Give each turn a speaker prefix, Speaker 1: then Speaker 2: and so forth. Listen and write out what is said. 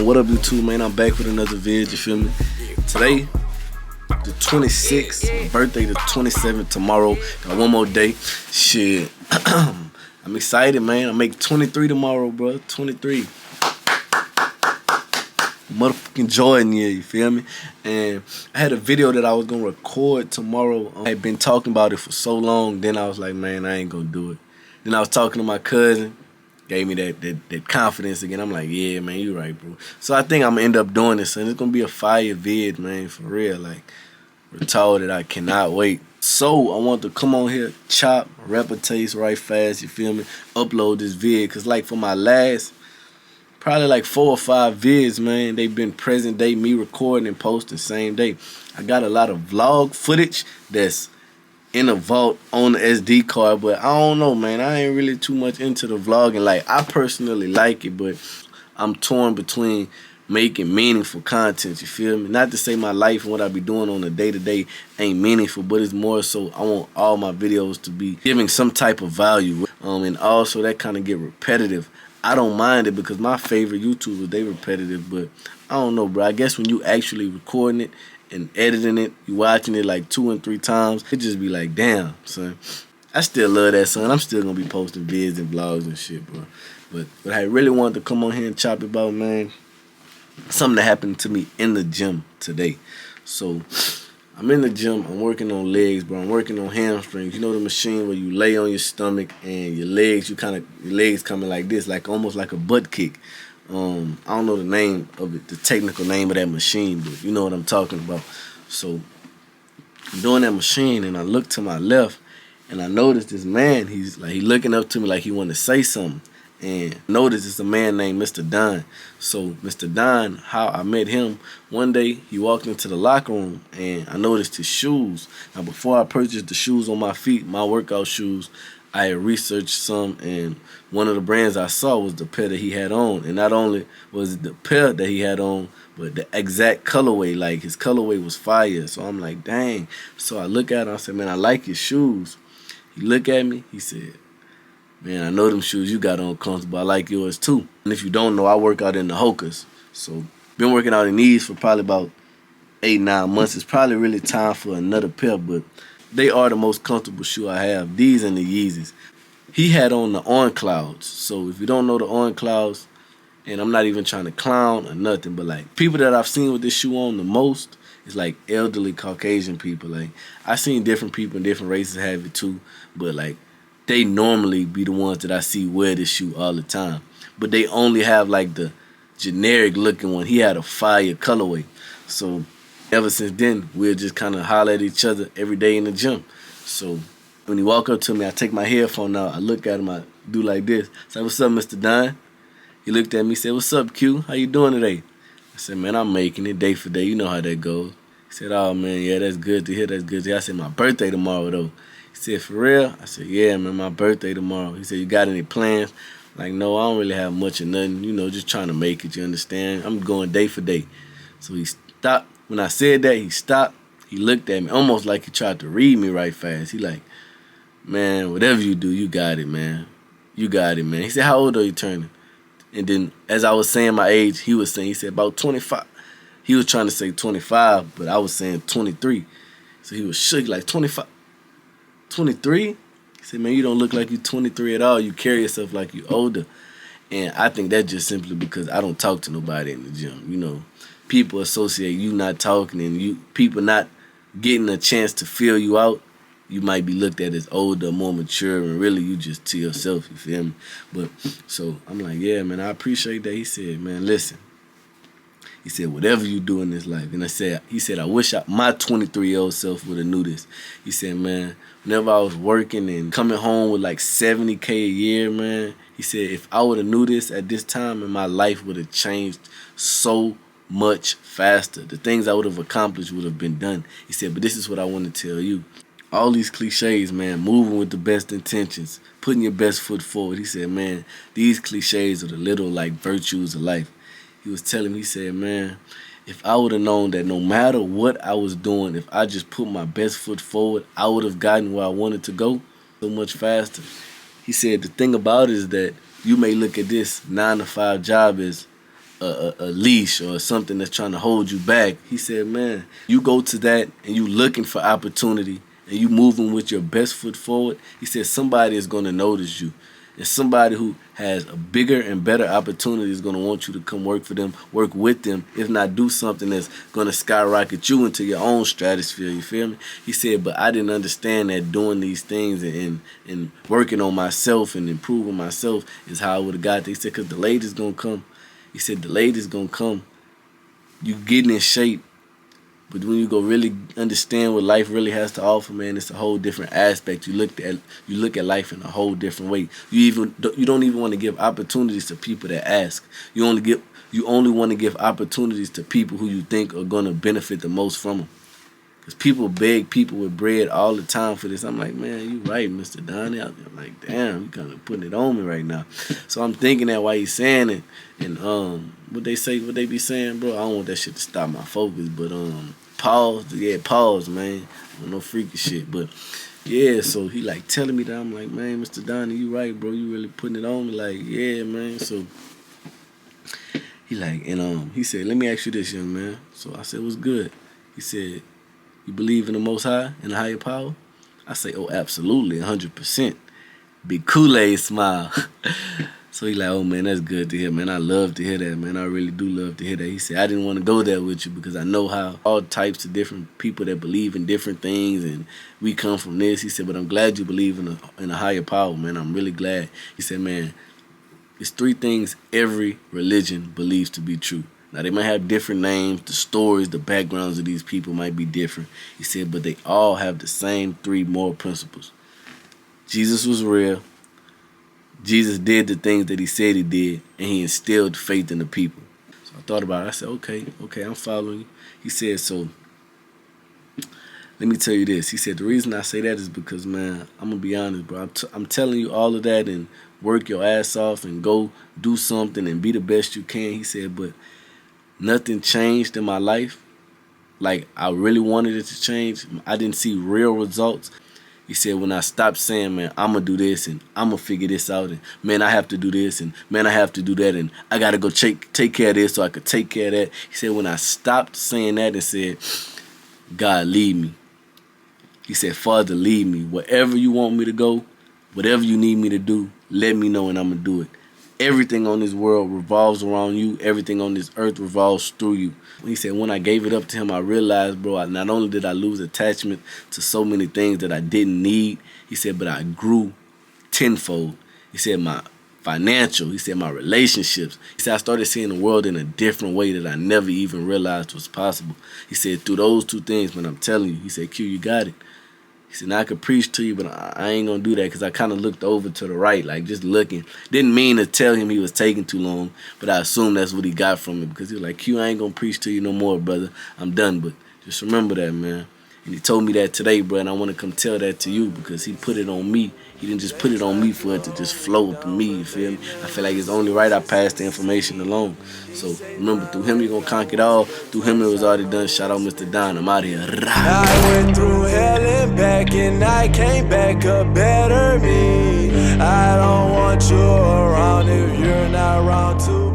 Speaker 1: Man, what up YouTube, man? I'm back with another vid, you feel me? Today, the 26th, birthday the 27th, tomorrow. Got one more day. Shit. I'm excited, man. I make 23 tomorrow, bro. 23. Motherfucking joy in here, you feel me? And I had a video that I was gonna record tomorrow. I had been talking about it for so long, then I was like, man, I ain't gonna do it. Then I was talking to my cousin, gave me that confidence again. I'm like, yeah, man, you right, bro. So I think I'm gonna end up doing this, and it's gonna be a fire vid, man, for real. Like, retarded, I cannot wait. So I want to come on here, chop, replicate right fast, you feel me? Upload this vid, cause like for my last probably like 4 or 5 vids, man, they've been present day, me recording and posting same day. I got a lot of vlog footage that's in a vault on the SD card, but I don't know, man. I ain't really too much into the vlogging. Like, I personally like it, but I'm torn between making meaningful content, you feel me? Not to say my life and what I be doing on a day-to-day ain't meaningful, but it's more so I want all my videos to be giving some type of value. And also that kind of get repetitive. I don't mind it because my favorite YouTubers, they repetitive, but I don't know, bro. I guess when you actually recording it and editing it, you watching it like 2 and 3 times, it just be like, damn, son. I still love that, son. I'm still gonna be posting vids and vlogs and shit, bro. But what I really wanted to come on here and chop about, man, something that happened to me in the gym today. So I'm in the gym, I'm working on legs, bro. I'm working on hamstrings. You know the machine where you lay on your stomach and your legs, your legs coming like this, like almost like a butt kick. I don't know the name of it, the technical name of that machine, but you know what I'm talking about. So I'm doing that machine and I look to my left and I noticed this man, he looking up to me like he wanted to say something. And notice it's a man named Mr. Don. So Mr. Don, how I met him, one day he walked into the locker room and I noticed his shoes. Now before I purchased the shoes on my feet, my workout shoes, I had researched some, and one of the brands I saw was the pair that he had on. And not only was it the pair that he had on, but the exact colorway, like his colorway was fire. So I'm like, dang. So I look at him, I said, man, I like your shoes. He looked at me, he said, man, I know them shoes you got on comfortable. I like yours too. And if you don't know, I work out in the Hokas. So been working out in these for probably about 8-9 months. It's probably really time for another pair, but they are the most comfortable shoe I have. These and the Yeezys. He had on the On Clouds. So if you don't know the On Clouds, and I'm not even trying to clown or nothing, but like people that I've seen with this shoe on the most is like elderly Caucasian people. Like I've seen different people in different races have it too, but like they normally be the ones that I see wear this shoe all the time. But they only have like the generic looking one. He had a fire colorway. So ever since then, we'll just kind of holler at each other every day in the gym. So when he walk up to me, I take my headphone out, I look at him, I do like this. I say, what's up, Mr. Don? He looked at me, said, what's up, Q? How you doing today? I said, man, I'm making it day for day. You know how that goes. He said, oh, man, yeah, that's good to hear. That's good to hear. I said, my birthday tomorrow, though. He said, for real? I said, yeah, man, my birthday tomorrow. He said, you got any plans? Like, no, I don't really have much or nothing. You know, just trying to make it, you understand? I'm going day for day. So he stopped. When I said that, he stopped. He looked at me almost like he tried to read me right fast. He like, man, whatever you do, you got it, man. You got it, man. He said, how old are you turning? And then as I was saying my age, he said about 25. He was trying to say 25, but I was saying 23. So he was shook like 25. 23? He said, man, you don't look like you 23 at all. You carry yourself like you older. And I think that's just simply because I don't talk to nobody in the gym. You know, people associate you not talking and people not getting a chance to feel you out. You might be looked at as older, more mature, and really you just to yourself, you feel me? But so I'm like, yeah, man, I appreciate that. He said, man, listen. He said, whatever you do in this life. And he said, I wish my 23-year-old self would have knew this. He said, man, whenever I was working and coming home with like $70K a year, man, he said, if I would have knew this at this time, and my life would have changed so much faster. The things I would have accomplished would have been done. He said, but this is what I want to tell you. All these cliches, man, moving with the best intentions, putting your best foot forward. He said, man, these cliches are the little like virtues of life. He was telling me, he said, man, if I would have known that no matter what I was doing, if I just put my best foot forward, I would have gotten where I wanted to go so much faster. He said the thing about it is that you may look at this 9-to-5 job as a leash or something that's trying to hold you back. He said, man, you go to that and you looking for opportunity and you moving with your best foot forward. He said somebody is going to notice you. And somebody who has a bigger and better opportunity is going to want you to come work for them, work with them, if not do something that's going to skyrocket you into your own stratosphere, you feel me? He said, but I didn't understand that doing these things and working on myself and improving myself is how I would have got there. He said, because the lady's going to come. He said, the lady's going to come. You getting in shape. But when you go really understand what life really has to offer, man, it's a whole different aspect. You look at life in a whole different way. You don't even want to give opportunities to people that ask. You only want to give opportunities to people who you think are gonna benefit the most from them. Because people beg people with bread all the time for this. I'm like, man, you right, Mr. Donnie. I'm like, damn, you kind of putting it on me right now. So I'm thinking that while he's saying it, and what they be saying, bro, I don't want that shit to stop my focus, but pause, man. No freaky shit, but yeah. So he like telling me that. I'm like, man, Mr. Donnie, you right, bro. You really putting it on me. Like, yeah, man. So he like, and he said, let me ask you this, young man. So I said, what's good? He said, you believe in the Most High and the higher power? I say, oh, absolutely, 100%. Big Kool-Aid smile. So he like, oh, man, that's good to hear, man. I love to hear that, man. I really do love to hear that. He said, I didn't want to go there with you because I know how all types of different people that believe in different things, and we come from this. He said, but I'm glad you believe in a higher power, man. I'm really glad. He said, man, it's 3 things every religion believes to be true. Now, they might have different names, the stories, the backgrounds of these people might be different. He said, but they all have the same 3 moral principles. Jesus was real. Jesus did the things that he said he did, and he instilled faith in the people. So I thought about it. I said, okay, I'm following you. He said, so let me tell you this. He said, the reason I say that is because, man, I'm going to be honest, bro. I'm telling you all of that and work your ass off and go do something and be the best you can. He said, but nothing changed in my life. Like, I really wanted it to change. I didn't see real results. He said, when I stopped saying, man, I'm going to do this and I'm going to figure this out, and man, I have to do this, and man, I have to do that, and I got to go take care of this so I could take care of that. He said, when I stopped saying that and said, God, lead me. He said, Father, lead me. Wherever you want me to go, whatever you need me to do, let me know and I'm going to do it. Everything on this world revolves around you. Everything on this earth revolves through you. He said, when I gave it up to him, I realized, bro, not only did I lose attachment to so many things that I didn't need, he said, but I grew tenfold. He said, my financial, he said, my relationships. He said, I started seeing the world in a different way that I never even realized was possible. He said, through those 2 things, man, I'm telling you, he said, Q, you got it. He said, now I could preach to you, but I ain't going to do that because I kind of looked over to the right, like just looking. Didn't mean to tell him he was taking too long, but I assumed that's what he got from it because he was like, Q, I ain't going to preach to you no more, brother. I'm done, but just remember that, man. And he told me that today, bro, and I want to come tell that to you because he put it on me. He didn't just put it on me for it to just flow up in me, you feel me? I feel like it's only right I pass the information along. So remember, through him, you're going to conquer it all. Through him, it was already done. Shout out Mr. Don. I'm out of here.
Speaker 2: I went through hell and back, and I came back a better me. I don't want you around if you're not around to